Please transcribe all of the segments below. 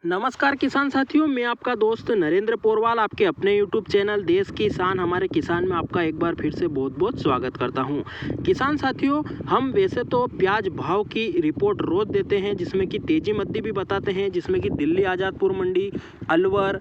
नमस्कार किसान साथियों, मैं आपका दोस्त नरेंद्र पोरवाल आपके अपने YouTube चैनल देश की शान हमारे किसान में आपका एक बार फिर से बहुत बहुत स्वागत करता हूं। किसान साथियों, हम वैसे तो प्याज भाव की रिपोर्ट रोज देते हैं, जिसमें कि तेजी मंदी भी बताते हैं, जिसमें कि दिल्ली आज़ादपुर मंडी, अलवर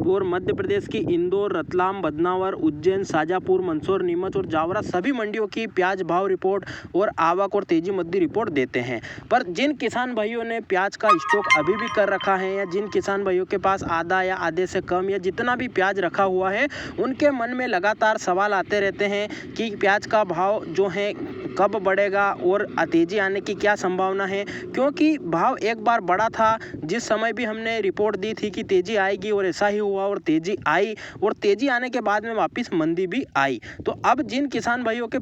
और मध्य प्रदेश की इंदौर, रतलाम, बदनावर, उज्जैन, शाजापुर, मंदसौर, नीमच और जावरा सभी मंडियों की प्याज भाव रिपोर्ट और आवक और तेजी मंदी रिपोर्ट देते हैं। पर जिन किसान भाइयों ने प्याज का स्टॉक अभी भी कर रखा है या जिन किसान भाइयों के पास आधा या आधे से कम या जितना भी प्याज रखा हुआ है, उनके मन में लगातार सवाल आते रहते हैं कि प्याज का भाव जो है कब बढ़ेगा और तेजी आने की क्या संभावना है। क्योंकि भाव एक बार बढ़ा था, जिस समय भी हमने रिपोर्ट दी थी कि तेजी आएगी और ऐसा ही हुआ और तेजी आई, और तेजी आने के बाद में वापस मंदी भी आई। तो अब जिन किसान भाइयों के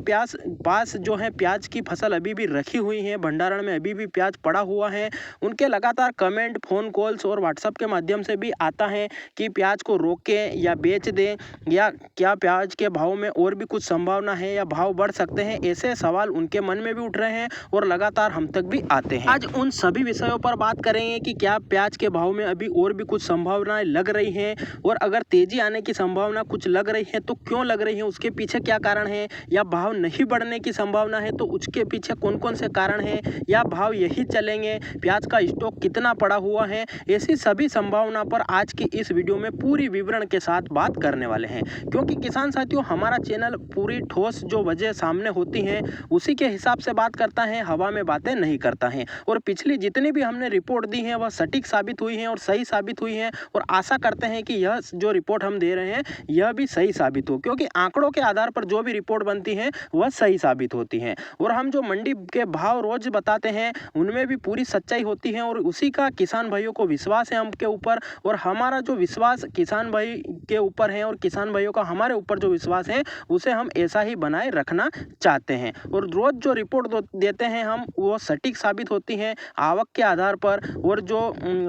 पास जो है प्याज की फसल अभी भी रखी हुई है, भंडारण में अभी भी प्याज पड़ा हुआ है, उनके लगातार कमेंट, फ़ोन कॉल्स और व्हाट्सएप के माध्यम से भी आता है कि प्याज को रोकें या बेच दें, या क्या प्याज के भाव में और भी कुछ संभावना है या भाव बढ़ सकते हैं। ऐसे सवाल उनके मन में भी उठ रहे हैं और लगातार हम तक भी आते हैं। आज उन सभी विषयों पर बात करेंगे कि क्या प्याज के भाव में अभी और भी कुछ संभावनाएं लग रही हैं, और अगर तेजी आने की संभावना कुछ लग रही है तो क्यों लग रही है, उसके पीछे क्या कारण है, या भाव नहीं बढ़ने की संभावना है तो उसके पीछे कौन कौन से कारण हैं, या भाव यही चलेंगे, प्याज का स्टॉक कितना पड़ा हुआ है। ऐसी सभी संभावना पर आज की इस वीडियो में पूरी विवरण के साथ बात करने वाले हैं। क्योंकि किसान साथियों, हमारा चैनल पूरी ठोस जो वजह सामने होती हैं उसी के हिसाब से बात करता है, हवा में बातें नहीं करता है। और पिछली जितनी भी हमने रिपोर्ट दी है वह सटीक साबित हुई है और सही साबित हुई है, और आशा करते हैं कि यह जो रिपोर्ट हम दे रहे हैं यह भी सही साबित हो, क्योंकि आंकड़ों के आधार पर जो भी रिपोर्ट बनती है वह सही साबित होती है। और हम जो मंडी के भाव रोज बताते हैं उनमें भी पूरी सच्चाई होती है, और उसी का किसान भाइयों को विश्वास है हमके ऊपर, और हमारा जो विश्वास किसान भाई के ऊपर है और किसान भाइयों का हमारे ऊपर जो विश्वास है उसे हम ऐसा ही बनाए रखना चाहते हैं। और रोज जो रिपोर्ट देते हैं हम, वो सटीक साबित होती हैं आवक के आधार पर, और जो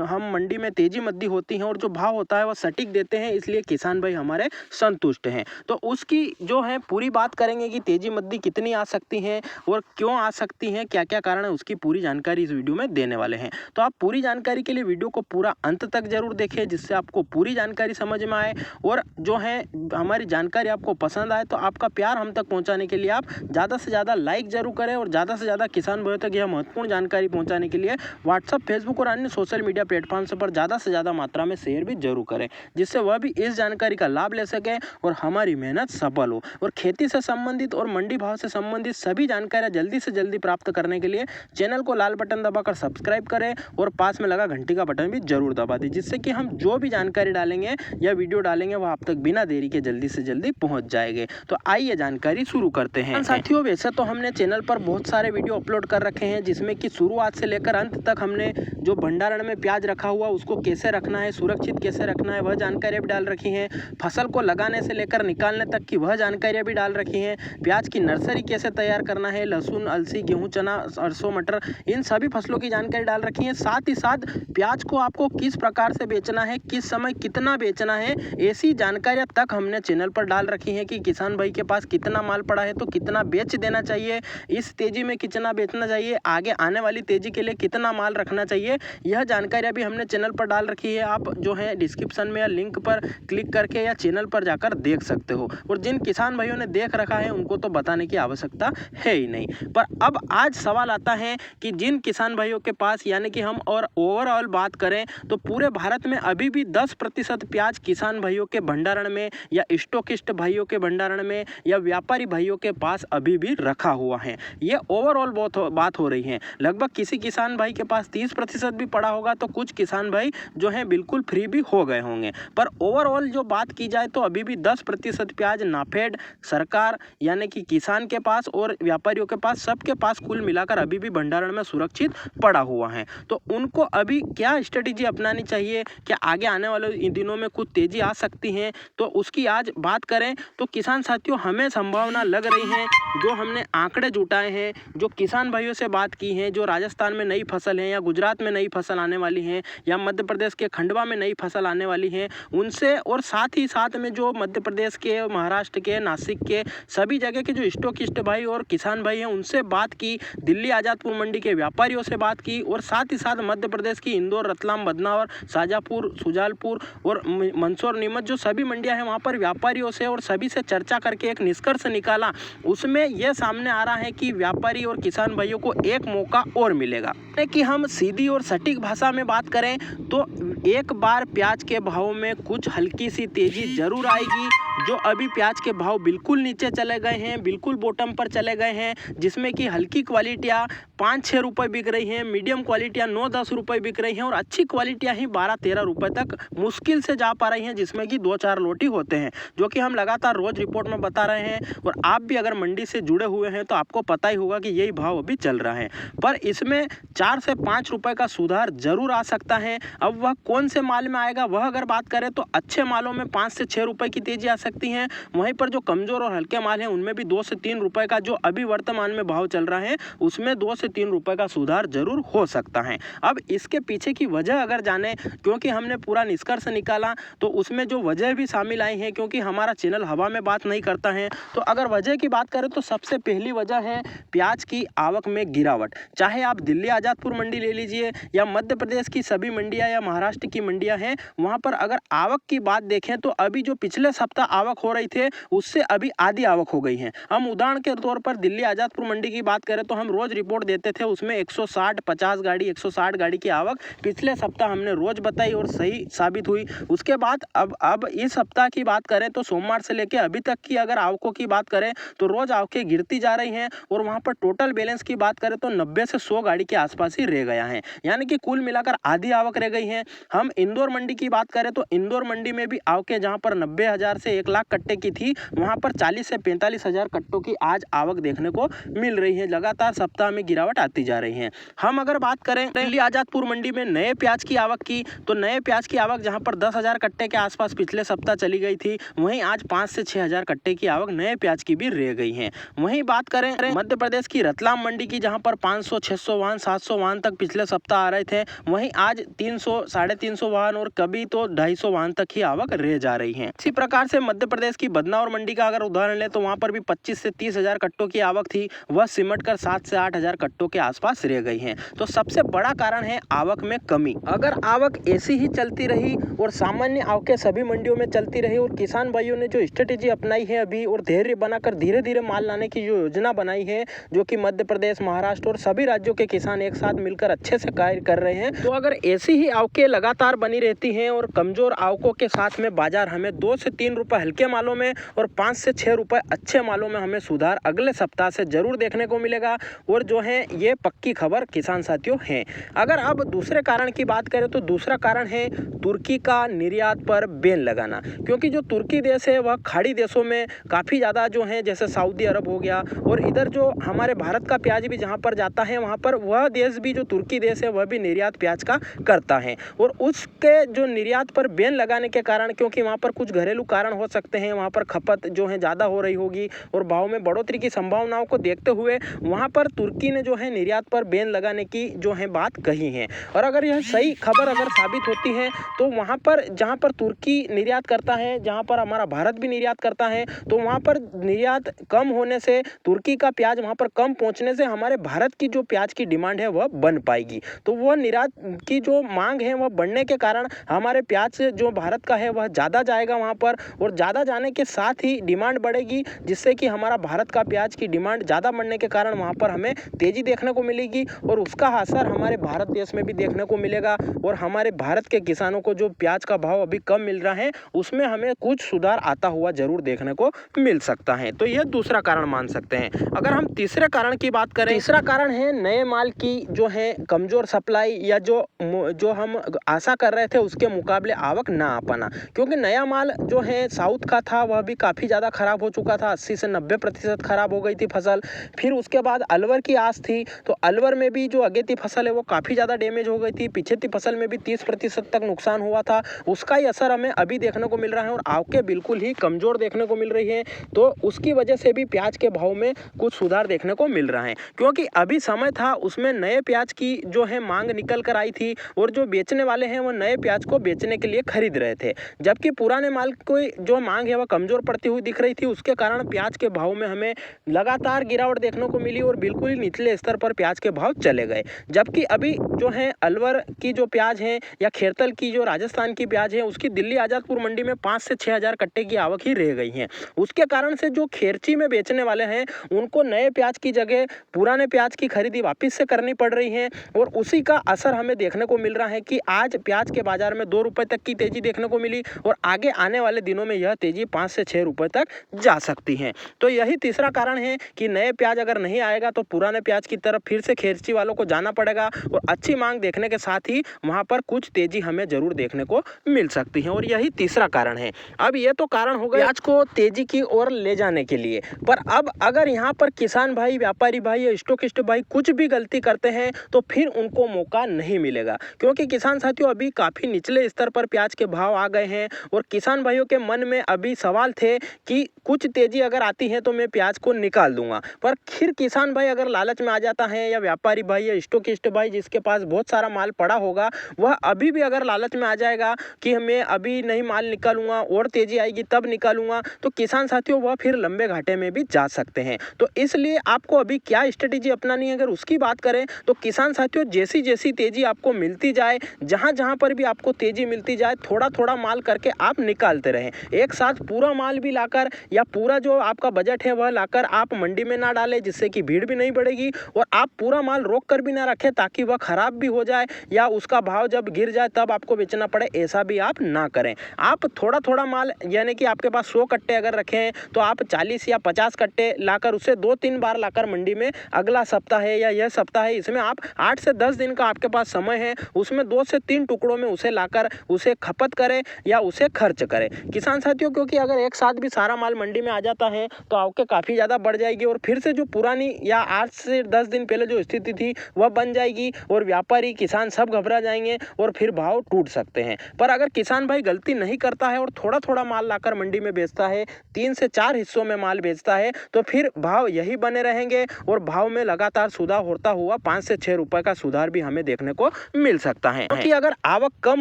हम मंडी में तेजी मंदी होती है और जो भाव होता है वह सटीक देते हैं, इसलिए किसान भाई हमारे संतुष्ट हैं। तो उसकी जो है पूरी बात करेंगे कि तेजी मंदी कितनी आ सकती है और क्यों आ सकती है, क्या क्या कारण है, उसकी पूरी जानकारी इस वीडियो में देने वाले हैं। तो आप पूरी जानकारी के लिए वीडियो को पूरा अंत तक जरूर देखें, जिससे आपको पूरी जानकारी समझ में आए, और जो है हमारी जानकारी आपको पसंद आए तो आपका प्यार हम तक पहुंचाने के लिए आप ज़्यादा से ज़्यादा लाइक जरूर करें, और ज़्यादा से ज़्यादा किसान भाइयों तक यह महत्वपूर्ण जानकारी पहुंचाने के लिए व्हाट्सएप, फेसबुक और अन्य सोशल मीडिया प्लेटफॉर्म पर ज़्यादा से ज़्यादा मात्रा में शेयर भी जरूर करें, जिससे वह भी इस जानकारी का लाभ ले सकें और हमारी मेहनत सफल हो। और खेती से संबंधित और मंडी भाव से संबंधित सभी जानकारियाँ जल्दी से जल्दी प्राप्त करने के लिए चैनल को लाल बटन दबाकर सब्सक्राइब करें और पास में लगा घंटी का बटन भी जरूर दबा दें, जिससे कि हम जो भी जानकारी डालेंगे या वीडियो डालेंगे वह आप तक बिना देरी के जल्दी से जल्दी पहुंच जाएंगे। तो आइए जानकारी शुरू करते हैं। साथियों, वैसे तो हमने चैनल पर बहुत सारे वीडियो अपलोड कर रखे हैं, जिसमें कि शुरुआत से लेकर अंत तक हमने जो भंडारण में प्याज रखा हुआ उसको कैसे रखना है, सुरक्षित कैसे रखना है, वह जानकारियाँ भी डाल रखी हैं। फसल को लगाने से लेकर निकालने तक की वह जानकारियाँ भी डाल रखी हैं। प्याज की नर्सरी कैसे तैयार करना है, लहसुन, अलसी, गेहूँ, चना, सरसों, मटर, इन सभी फसलों की जानकारी डाल रखी है। साथ ही साथ प्याज को आपको किस प्रकार से बेचना है, किस समय कितना बेचना है, ऐसी जानकारियाँ तक हमने चैनल पर डाल रखी है कि किसान भाई के पास कितना माल पड़ा है तो कितना बेच देना चाहिए, इस तेजी में कितना बेचना चाहिए, आगे आने वाली तेजी के लिए कितना माल रखना चाहिए, यह जानकारी अभी हमने चैनल पर डाल रखी है। आप जो है डिस्क्रिप्शन में या लिंक पर क्लिक करके या चैनल पर जाकर देख सकते हो, और जिन किसान भाइयों ने देख रखा है उनको तो बताने की आवश्यकता है ही नहीं। पर अब आज सवाल आता है कि जिन किसान भाइयों के पास, यानी कि हम और ओवरऑल बात करें तो पूरे भारत में अभी भी 10% प्याज किसान भाइयों के भंडारण में या स्टॉकिस्ट भाइयों के भंडारण में या व्यापारी भाइयों के पास अभी भी रखा हुआ है। ये ओवरऑल बात हो रही है। लगभग किसी किसान भाई के पास 30% भी पड़ा होगा, तो कुछ किसान भाई जो है बिल्कुल फ्री भी हो गए होंगे। पर ओवरऑल जो बात की जाए तो अभी भी 10% प्याज नाफेड, सरकार यानी कि किसान के पास और व्यापारियों के पास, सबके पास कुल मिलाकर अभी भी भंडारण में सुरक्षित पड़ा हुआ है। तो उनको अभी क्या स्ट्रेटेजी अपनानी चाहिए, क्या आगे आने वाले दिनों में कुछ तेजी आ सकती है, तो उसकी आज बात करें तो किसान साथियों, हमें संभावना लग रही है जो हमने आंकड़े जुटाए हैं, जो किसान भाइयों से बात की है, जो राजस्थान में नई फसल है या गुजरात में नई फसल आने वाली है या मध्य प्रदेश के खंडवा में नई फसल आने वाली है उनसे, और साथ ही साथ में जो मध्य प्रदेश के, महाराष्ट्र के, नासिक के सभी जगह के जो स्टॉकिस्ट भाई और किसान भाई हैं उनसे बात की, दिल्ली आज़ादपुर मंडी के व्यापारियों से बात की, और साथ ही साथ मध्य प्रदेश की इंदौर, रतलाम, बदनावर, शाजापुर, शुजालपुर और मंदसौर, नीमच जो सभी मंडियां हैं वहां पर व्यापारियों से और सभी से चर्चा करके एक निष्कर्ष निकाला। उसमें यह सामने आ रहा है कि व्यापारी और किसान भाइयों को एक मौका और मिलेगा। कि हम सीधी और सटीक भाषा में बात करें तो एक बार प्याज के भाव में कुछ हल्की सी तेजी जरूर आएगी। जो अभी प्याज के भाव बिल्कुल नीचे चले गए हैं, बिल्कुल बॉटम पर चले गए हैं, जिसमें कि हल्की क्वालिटियाँ 5-6 रुपये बिक रही हैं, मीडियम क्वालिटियाँ 9-10 रुपये बिक रही हैं और अच्छी क्वालिटियाँ ही 12-13 रुपये तक मुश्किल से जा पा रही हैं, जिसमें कि 2-4 लोटी होते हैं, जो कि हम लगातार रोज रिपोर्ट में बता रहे हैं। और आप भी अगर मंडी से जुड़े हुए हैं तो आपको पता ही होगा कि यही भाव अभी चल रहा है, पर इसमें 4 से 5 रुपये का सुधार जरूर आ सकता है। अब वह कौन से माल में आएगा, वह अगर बात करें तो अच्छे मालों में 5 से 6 रुपये की तेजी आ सकती है। वहीं पर जो कमजोर और हल्के माल हैं उनमें भी 2 से 3 रुपये का जो अभी वर्तमान में भाव चल रहा है उसमें 2 से 3 रुपये का सुधार जरूर हो सकता है। अब इसके पीछे की वजह अगर जाने, क्योंकि हमने पूरा निष्कर्ष निकाला तो उसमें जो वजह भी शामिल आई है, क्योंकि हमारा चैनल हवा में बात नहीं करता है, तो अगर वजह की बात करें तो सबसे पहली वजह है प्याज की आवक में गिरावट। चाहे आप दिल्ली आज़ादपुर मंडी ले लीजिए या मध्य प्रदेश की सभी मंडियां या महाराष्ट्र की मंडियां हैं, वहां पर अगर आवक की बात देखें तो अभी जो पिछले सप्ताह आवक हो रही थे उससे अभी आधी आवक हो गई है। हम उदाहरण के तौर पर दिल्ली आज़ादपुर मंडी की बात करें तो हम रोज रिपोर्ट देते थे, उसमें 160-50 गाड़ी 160 गाड़ी की आवक पिछले सप्ताह हमने रोज बताई और सही साबित हुई। उसके बाद अब इस सप्ताह की बात करें तो सोमवार से लेकर अभी तक की अगर आवकों की बात करें तो रोज आवकें गिरती जा रही हैं और वहां पर टोटल बैलेंस की बात करें तो 90 से 100 गाड़ी के आसपास ही रह गया है, यानी कि कुल मिलाकर आधी आवक रह गई है। हम इंदौर मंडी की बात करें तो इंदौर मंडी में भी आवकें जहां पर 90,000 से 1 लाख कट्टे की थी, वहां पर 40 से 45,000 कट्टों की आज आवक देखने को मिल रही है। लगातार सप्ताह में गिरावट आती जा रही है। हम अगर बात करें दिल्ली आज़ादपुर मंडी में नए प्याज की आवक की, तो नए प्याज की आवक जहां पर 10,000 कट्टे के आसपास पिछले सप्ताह चली गई थी, वहीं आज 5 से 6,000 कट्टे की आवक नए प्याज की भी रह गई है। वहीं बात करें मध्य प्रदेश की रतलाम मंडी की, जहां पर 500-600 वाहन 700 वाहन तक पिछले सप्ताह आ रहे थे, वहीं आज 300-350 वाहन और कभी तो 250 वाहन तक ही आवक रह जा रही है। इसी प्रकार से मध्य प्रदेश की बदनावर मंडी का अगर उदाहरण लें तो वहां पर भी 25 से 30,000 कट्टों की आवक थी, वह सिमट कर 7 से 8,000 कट्टों के आसपास रह गई है। तो सबसे बड़ा कारण है आवक में कमी। अगर आवक ऐसी ही चलती रही और सामान्य आवकें सभी मंडियों में चलती रही और किसान भाइयों ने जो स्ट्रेटेजी अपनाई है अभी और धैर्य बनाकर धीरे धीरे माल लाने की जो योजना बनाई है, जो कि मध्य प्रदेश, महाराष्ट्र और सभी राज्यों के किसान एक साथ मिलकर अच्छे से कार्य कर रहे हैं, तो अगर ऐसी ही आवकें लगातार बनी रहती हैं और कमजोर आवकों के साथ में बाजार हमें 2 से 3 रुपए हल्के मालों में और 5 से 6 रुपए अच्छे मालों में हमें सुधार अगले सप्ताह से जरूर देखने को मिलेगा। और जो है ये पक्की खबर किसान साथियों है। अगर अब दूसरे कारण की बात करें तो दूसरा कारण है तुर्की का निर्यात पर बैन लगाना, क्योंकि जो तुर्की देश है वह खाड़ी देशों में काफ़ी ज़्यादा जो है, जैसे सऊदी अरब हो गया और इधर जो हमारे भारत का प्याज भी जहाँ पर जाता है वहाँ पर वह देश भी, जो तुर्की देश है वह भी निर्यात प्याज का करता है। और उसके जो निर्यात पर बैन लगाने के कारण, क्योंकि वहाँ पर कुछ घरेलू कारण हो सकते हैं, वहाँ पर खपत जो है ज़्यादा हो रही होगी और भाव में बढ़ोतरी की संभावनाओं को देखते हुए वहाँ पर तुर्की ने जो है निर्यात पर बैन लगाने की जो है बात कही है। और अगर यह सही खबर अगर साबित होती है तो वहाँ पर जहाँ पर तुर्की निर्यात करता है, जहाँ पर हमारा भारत भी निर्यात करता है, तो वहाँ पर निर्यात कम होने से, तुर्की का प्याज वहाँ पर कम पहुँचने से हमारे भारत की जो प्याज की डिमांड है वह बन पाएगी। तो वह निर्यात की जो मांग है वह बढ़ने के कारण हमारे प्याज जो भारत का है वह ज़्यादा जाएगा वहाँ पर, और ज़्यादा जाने के साथ ही डिमांड बढ़ेगी, जिससे कि हमारा भारत का प्याज की डिमांड ज़्यादा बढ़ने के कारण वहाँ पर हमें तेज़ी देखने को मिलेगी और उसका असर हमारे भारत देश में भी देखने को मिलेगा। और हमारे भारत के किसानों को जो प्याज का भाव अभी कम मिल रहा है उसमें हमें कुछ सुधार आता हुआ जरूर देखने को मिल सकता है। तो यह दूसरा कारण मान सकते हैं। अगर हम तीसरे कारण की बात करें, तीसरा कारण है नए माल की जो है कमजोर सप्लाई, या जो हम आशा कर रहे थे उसके मुकाबले आवक ना आ पाना, क्योंकि नया माल जो है साउथ का था वह भी काफ़ी ज़्यादा ख़राब हो चुका था, 80 से 90% ख़राब हो गई थी फसल। फिर उसके बाद अलवर की आस थी, तो अलवर में भी जो अगेती फसल है वो काफ़ी ज़्यादा डैमेज हो गई थी। पिछेती फसल में भी 30% तक नुकसान हुआ था, उसका ही असर हमें अभी देखने को मिल रहा है और आवकें बिल्कुल ही कमज़ोर देखने को मिल रही है। तो उसकी वजह से भी प्याज के भाव में कुछ सुधार देखने को मिल रहा है, क्योंकि अभी समय था उसमें नए प्याज की जो है मांग निकल कर आई थी और जो बेचने वाले हैं वो नए प्याज को बेचने के लिए खरीद रहे थे, जबकि पुराने माल की जो मांग है वह कमज़ोर पड़ती हुई दिख रही थी। उसके कारण प्याज के भाव में हमें लगातार गिरावट देखने को मिली और बिल्कुल ही निचले स्तर पर प्याज के भाव चले गए। जबकि अभी जो है अलवर की जो प्याज है या खेरतल की जो राजस्थान की प्याज है उसकी दिल्ली आज़ादपुर मंडी में 5 से 6 हज़ार कट्टे की आवक ही रह गई है। उसके कारण से जो खेरची में बेचने वाले हैं उनको नए प्याज की जगह पुराने प्याज की खरीदी वापस से करनी पड़ रही है और उसी का असर हमें देखने को मिल रहा है कि आज प्याज के बाजार में 2 रुपए तक की तेजी देखने को मिली और आगे आने वाले दिनों में यह तेजी 5 से 6 रुपए तक जा सकती है। तो यही तीसरा कारण है कि नए प्याज अगर नहीं आएगा तो पुराने प्याज की तरफ फिर से खेरची वालों को जाना पड़ेगा और अच्छी मांग देखने के साथ ही वहां पर कुछ तेजी हमें जरूर देखने को मिल सकती है और यही तीसरा कारण है। अब ये तो कारण हो गया प्याज को तेजी की ओर ले जाने के लिए, पर अब अगर यहाँ पर किसान भाई, व्यापारी भाई या स्टॉकिस्ट भाई कुछ भी गलती करते हैं तो फिर उनको मौका नहीं मिलेगा, क्योंकि किसान साथियों अभी काफी निचले स्तर पर प्याज के भाव आ गए हैं और किसान भाइयों के मन में अभी सवाल थे कि कुछ तेजी अगर आती है तो मैं प्याज को निकाल दूंगा, पर फिर किसान भाई अगर लालच में आ जाता है या व्यापारी भाई या स्टॉकिस्ट भाई जिसके पास बहुत सारा माल पड़ा होगा वह अभी भी अगर लालच में आ जाएगा कि मैं अभी नहीं माल निकालूंगा और तेजी आएगी तब निकालूंगा, तो किसान साथियों वह फिर लंबे घाटे में भी जा सकते हैं। तो इसलिए आपको अभी क्या स्ट्रेटेजी अपनानी है अगर उसकी बात करें तो किसान साथियों जैसी जैसी तेजी आपको मिलती जाए, जहां जहां पर भी आपको तेजी मिलती जाए थोड़ा थोड़ा माल करके आप निकालते रहें। एक साथ पूरा माल भी लाकर या पूरा जो आपका बजट है वह लाकर आप मंडी में ना डालें, जिससे कि भीड़ भी नहीं बढ़ेगी, और आप पूरा माल रोक कर भी ना रखें ताकि वह खराब भी हो जाए या उसका भाव जब गिर जाए तब आपको बेचना पड़े, ऐसा भी आप ना करें। आप थोड़ा थोड़ा माल, यानी कि आपके पास 100 कट्टे अगर रखे हैं तो आप 40 या 50 कट्टे लाकर उसे 2-3 बार लाकर मंडी में अगला सप्ताह है या यह सप्ताह है इसमें आप 8 से 10 दिन का आपके पास समय है, उसमें 2 से 3 टुकड़ों में उसे लाकर उसे खपत करें या उसे खर्च करें किसान साथियों, क्योंकि अगर एक साथ भी सारा माल मंडी में आ जाता है तो आवकें काफ़ी ज़्यादा बढ़ जाएगी और फिर से जो पुरानी या 8 से 10 दिन पहले जो स्थिति थी वह बन जाएगी और व्यापारी किसान सब घबरा जाएंगे और फिर भाव टूट सकते हैं। पर अगर किसान भाई गलती नहीं करता है और थोड़ा थोड़ा माल लाकर मंडी में बेचता है, 3 से 4 हिस्सों में माल बेचता है, तो फिर भाव यही बने रहेंगे और भाव में लगातार सुधार होता हुआ 5 से 6 रुपए का सुधार भी हमें देखने को मिल सकता है। क्योंकि अगर आवक कम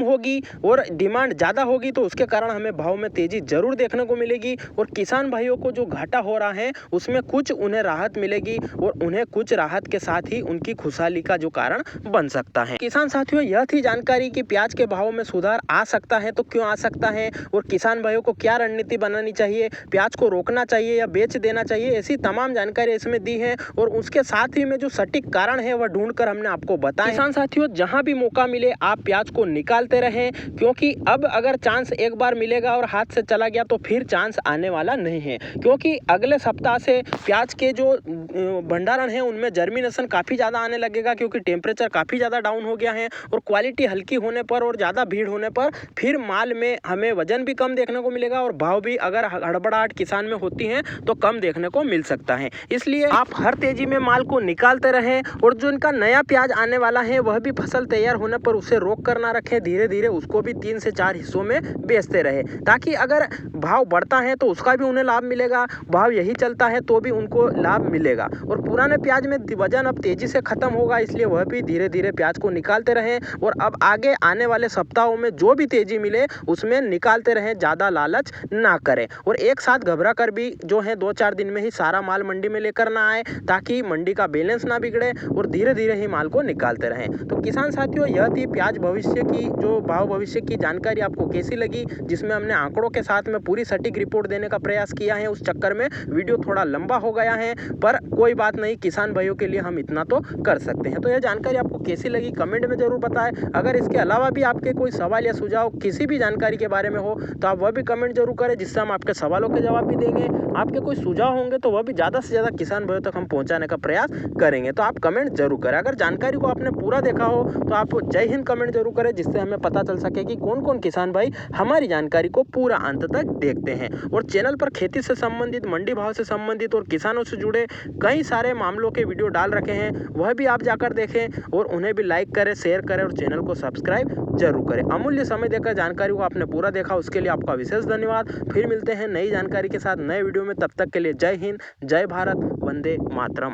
होगी और डिमांड ज़्यादा होगी तो उसके कारण हमें भाव में तेजी जरूर देखने को मिलेगी और किसान भाइयों को जो घाटा हो रहा है उसमें कुछ उन्हें राहत मिलेगी और उन्हें कुछ राहत के साथ ही उनकी खुशहाली का जो कारण बन सकता है। किसान साथियों यह थी जानकारी कि प्याज के भाव में सुधार आ सकता है तो क्यों आ सकता है और किसान भाइयों को क्या रणनीति बनानी चाहिए, प्याज को रोकना चाहिए या बेच देना चाहिए, ऐसी तमाम जानकारी इसमें दी है और उसके साथ ही में जो सटीक कारण है वह ढूंढकर हमने आपको बताया। किसान साथियों जहां भी मौका मिले आप प्याज को निकालते रहें, क्योंकि अब अगर चांस एक बार मिलेगा और हाथ से चला गया तो फिर चांस आने वाला नहीं है, क्योंकि अगले सप्ताह से प्याज के जो भंडारण है उनमें जर्मिनेशन काफ़ी ज़्यादा आने लगेगा, क्योंकि टेम्परेचर काफ़ी ज़्यादा डाउन हो गया है और क्वालिटी हल्की होने पर और ज़्यादा भीड़ होने पर फिर माल में हमें वजन भी कम देखने को मिलेगा और भाव भी अगर हड़बड़ाहट किसान में होती है तो कम देखने को मिल सकता है। इसलिए आप हर तेजी में माल को निकालते रहें और जो इनका नया प्याज आने वाला है वह भी फसल तैयार होने पर उसे रोक कर ना रखें, धीरे धीरे उसको भी 3 से 4 हिस्सों में बेचते रहे, ताकि अगर भाव बढ़ता है तो उसका भी उन्हें लाभ मिलेगा, भाव यही चलता है तो भी उनको लाभ मिलेगा। और पुराने प्याज में वजन अब तेजी से खत्म होगा, इसलिए वह भी धीरे धीरे प्याज को निकालते रहें और अब आगे आने वाले सप्ताहों में जो भी तेजी मिले उसमें निकालते रहें, ज़्यादा लालच ना करें और एक साथ घबरा कर भी जो है 2-4 दिन में ही सारा माल मंडी में लेकर ना आए, ताकि मंडी का बैलेंस ना बिगड़े और धीरे धीरे ही माल को निकालते रहें। तो किसान साथियों यह थी प्याज भविष्य की जो भाव भविष्य की जानकारी आपको कैसी लगी, जिसमें हमने आंकड़ों के साथ में पूरी सटीक रिपोर्ट देने का प्रयास किया है। उस चक्कर में वीडियो थोड़ा लंबा हो गया है, पर कोई बात नहीं, किसान भाइयों के लिए हम इतना तो कर सकते हैं। तो यह जानकारी आपको कैसी लगी कमेंट में जरूर बताएं। अगर इसके अलावा भी आपके कोई सवाल या सुझाव किसी भी जानकारी के बारे में हो तो आप वह भी कमेंट जरूर करें, जिससे हम आपके सवालों के जवाब भी देंगे। आपके कोई सुझाव होंगे तो वह भी ज़्यादा से ज़्यादा किसान भाइयों तक हम पहुँचाने का प्रयास करेंगे। तो आप कमेंट जरूर करें। अगर जानकारी को आपने पूरा देखा हो तो आप जय हिंद कमेंट जरूर करें, जिससे हमें पता चल सके कि कौन कौन किसान भाई हमारी जानकारी को पूरा अंत तक देखते हैं। और चैनल पर खेती से संबंधित, मंडी भाव से संबंधित और किसानों से जुड़े कई सारे मामलों के वीडियो डाल रखे हैं, वह भी आप जाकर देखें और उन्हें भी लाइक करें, शेयर करें और चैनल को सब्सक्राइब जरूर करें। अमूल्य समय देकर जानकारी को आपने पूरा देखा, उसके लिए आपका विशेष धन्यवाद। फिर मिलते हैं नई जानकारी के साथ नए वीडियो में, तब तक के लिए जय हिंद, जय भारत, वंदे मातरम।